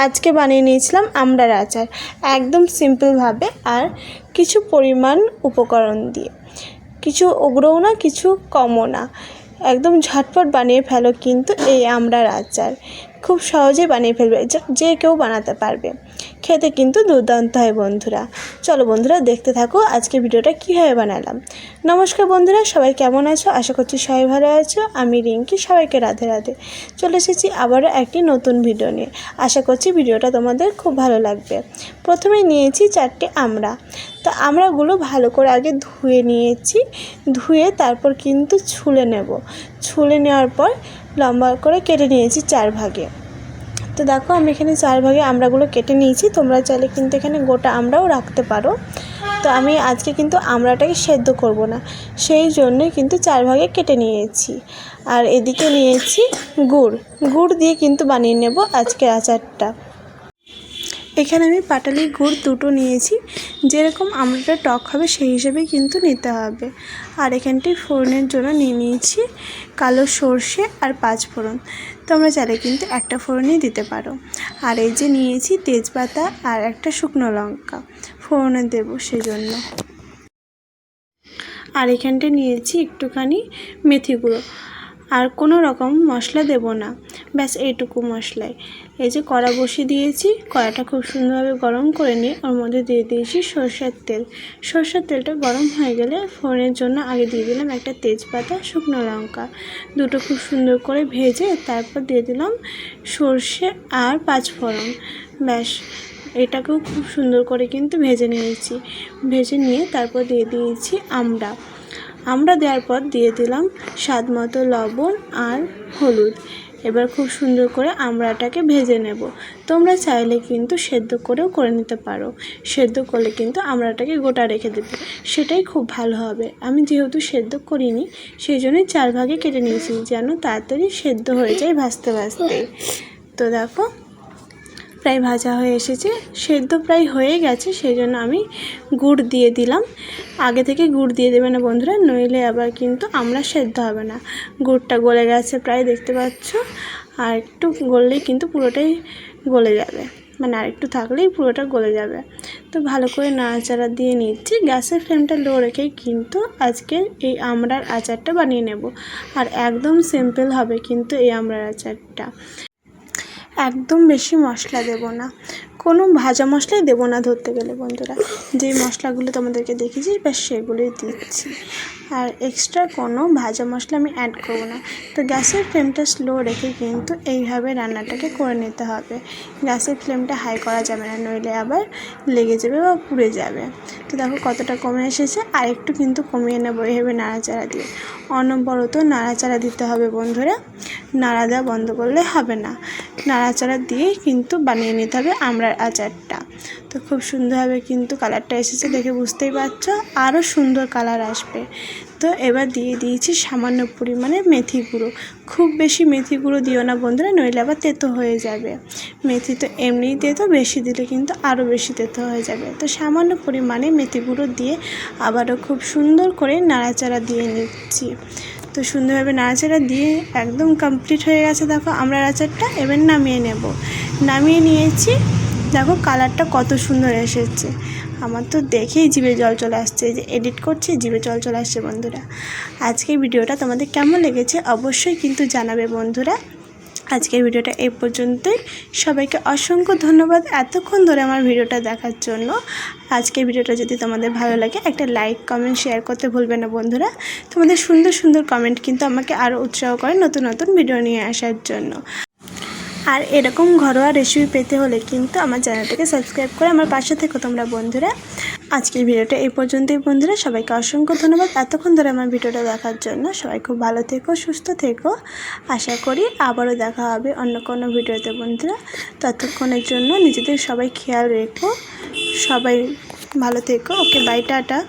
আজকে বানিয়ে নিয়েছিলাম আমড়ার আচার একদম সিম্পলভাবে আর কিছু পরিমাণ উপকরণ দিয়ে, কিছু ওগুলোও না কিছু কমও না, একদম ঝটপট বানিয়ে ফেলো কিন্তু এই আমড়ার আচার খুব সহজেই বানিয়ে ফেলবে, যে কেউ বানাতে পারবে। খেতে কিন্তু দুর্দান্ত হয় বন্ধুরা। চলো বন্ধুরা দেখতে থাকো আজকে ভিডিওটা কীভাবে বানালাম। নমস্কার বন্ধুরা, সবাই কেমন আছো? আশা করছি সবাই ভালো আছো। আমি রিঙ্কি, সবাইকে রাধে রাধে। চলে এসেছি আবারও একটি নতুন ভিডিও নিয়ে। আশা করছি ভিডিওটা তোমাদের খুব ভালো লাগবে। প্রথমে নিয়েছি 4টে আমড়া। তো আমড়াগুলো ভালো করে আগে ধুয়ে নিয়েছি, ধুয়ে তারপর কিন্তু ছুলে নেব। ছুলে নেওয়ার পর লম্বা করে কেটে নিয়েছি 4 ভাগে। তো দেখো আমি এখানে 4 ভাগে আমড়াগুলো কেটে নিয়েছি। তোমরা চাইলে কিন্তু এখানে গোটা আমড়াও রাখতে পারো। তো আমি আজকে কিন্তু আমড়াটাকে সেদ্ধ করব না, সেই জন্যই কিন্তু 4 ভাগে কেটে নিয়েছি। আর এদিকে নিয়েছি গুড় দিয়ে কিন্তু বানিয়ে নেব আজকের আচারটা। এখানে আমি পাটালি গুড় 2টো নিয়েছি, যেরকম আমড়াটা টক হবে সেই হিসেবেই কিন্তু নিতে হবে। আর এখানটায় ফোড়নের জন্য নিয়ে নিয়েছি কালো সর্ষে আর 5 ফোড়ন। তোমরা চাইলে কিন্তু একটা ফোড়নই দিতে পারো। আর এই যে নিয়েছি তেজপাতা আর একটা শুকনো লঙ্কা ফোড়নে দেবো সেজন্য। আর এখানটায় নিয়েছি একটুখানি মেথি গুঁড়ো। আর কোনো রকম মশলা দেব না, ব্যাস এইটুকু মশলাই। এই যে কড়া বসিয়ে দিয়েছি, কড়াটা খুব সুন্দরভাবে গরম করে নিয়ে ওর মধ্যে দিয়ে দিয়েছি সরষের তেল। সরষের তেলটা গরম হয়ে গেলে ফোড়নের জন্য আগে দিয়ে দিলাম একটা তেজপাতা, শুকনো লঙ্কা, দুটো খুব সুন্দর করে ভেজে তারপর দিয়ে দিলাম সরষে আর 5 ফোড়ন। ব্যাস এটাকেও খুব সুন্দর করে কিন্তু ভেজে নিয়েছি। ভেজে নিয়ে তারপর দিয়ে দিয়েছি আমড়া দেওয়ার পর দিয়ে দিলাম স্বাদ মতো লবণ আর হলুদ। এবার খুব সুন্দর করে আমড়াটাকে ভেজে নেব। তোমরা চাইলে কিন্তু সেদ্ধ করেও করে নিতে পারো। সেদ্ধ করলে কিন্তু আমড়াটাকে গোটা রেখে দেবে, সেটাই খুব ভালো হবে। আমি যেহেতু সেদ্ধ করিনি সেই জন্যই 4 ভাগে কেটে নিয়েছি, যেন তাড়াতাড়ি সেদ্ধ হয়ে যায় ভাজতে ভাজতে। তো দেখো প্রায় ভাজা হয়ে এসেছে, সেদ্ধ প্রায় হয়ে গেছে, সেই জন্য আমি গুড় দিয়ে দিলাম। আগে থেকে গুড় দিয়ে দেবে না বন্ধুরা, নইলে আবার কিন্তু আমরা সেদ্ধ হবে না। গুড়টা গলে গেছে প্রায়, দেখতে পাচ্ছ। আর একটু গললেই কিন্তু পুরোটাই গলে যাবে, মানে আর একটু থাকলেই পুরোটা গলে যাবে। তো ভালো করে নাড়াচাড়া দিয়ে নিচ্ছি। গ্যাসের ফ্লেমটা লো রেখেই কিন্তু আজকে এই আমড়ার আচারটা বানিয়ে নেব। আর একদম সিম্পল হবে কিন্তু এই আমড়ার আচারটা। একদম বেশি মশলা দেব না, কোনো ভাজা মশলাই দেবো না ধরতে গেলে বন্ধুরা। যেই মশলাগুলো তোমাদেরকে দেখিয়েছি ব্যাস সেগুলোই দিচ্ছি, আর এক্সট্রা কোনো ভাজা মশলা আমি অ্যাড করবো না। তো গ্যাসের ফ্লেমটা স্লো রেখে কিন্তু এইভাবে রান্নাটাকে করে নিতে হবে। গ্যাসের ফ্লেমটা হাই করা যাবে না, নইলে আবার লেগে যাবে বা পুড়ে যাবে। তো দেখো কতটা কমে এসেছে, আর একটু কিন্তু কমিয়ে নেবো এইভাবে নাড়াচাড়া দিয়ে। অনবরত নাড়াচাড়া দিতে হবে বন্ধুরা, নাড়া দেওয়া বন্ধ করলে হবে না। নাড়াচাড়া দিয়েই কিন্তু বানিয়ে নিতে হবে আমড়ার আচারটা। তো খুব সুন্দরভাবে কিন্তু কালারটা এসেছে, দেখে বুঝতেই পারছো, আরও সুন্দর কালার আসবে। তো এবার দিয়ে দিয়েছি সামান্য পরিমাণে মেথি গুঁড়ো। খুব বেশি মেথি গুঁড়ো দিও না বন্ধুরা, নইলে আবার তেতো হয়ে যাবে। মেথি তো এমনিই তেতো, বেশি দিলে কিন্তু আরও বেশি তেতো হয়ে যাবে। তো সামান্য পরিমাণে মেথি গুঁড়ো দিয়ে আবারও খুব সুন্দর করে নাড়াচাড়া দিয়ে নিচ্ছি। তো সুন্দরভাবে নাড়াচাড়া দিয়ে একদম কমপ্লিট হয়ে গেছে দেখো আমড়ার আচারটা। এবার নামিয়ে নেব। নামিয়ে নিয়েছি, দেখো কালারটা কত সুন্দর এসেছে। আমার তো দেখেই জিভে জল চলে আসছে, যে এডিট করছি জিভে জল চলে আসছে বন্ধুরা। আজকের ভিডিওটা তোমাদের কেমন লেগেছে অবশ্যই কিন্তু জানাবে বন্ধুরা। আজকের ভিডিওটা এই পর্যন্তই। সবাইকে অসংখ্য ধন্যবাদ এতক্ষণ ধরে আমার ভিডিওটা দেখার জন্য। আজকের ভিডিওটা যদি তোমাদের ভালো লাগে একটা লাইক কমেন্ট শেয়ার করতে ভুলবে না বন্ধুরা। তোমাদের সুন্দর সুন্দর কমেন্ট কিন্তু আমাকে আরও উৎসাহ করে নতুন নতুন ভিডিও নিয়ে আসার জন্য। আর এরকম ঘরোয়া রেসিপি পেতে হলে কিন্তু আমার চ্যানেলটাকে সাবস্ক্রাইব করে আমার পাশে থেকো তোমরা বন্ধুরা। আজকের ভিডিওটা এই পর্যন্তই বন্ধুরা। সবাইকে অসংখ্য ধন্যবাদ এতক্ষণ ধরে আমার ভিডিওটা দেখার জন্য। সবাই খুব ভালো থেকো, সুস্থ থেকো। আশা করি আবারও দেখা হবে অন্য কোনো ভিডিওতে বন্ধুরা। ততক্ষণের জন্য নিজেদের সবাই খেয়াল রেখো, সবাই ভালো থেকো। ওকে, বাই, টাটা।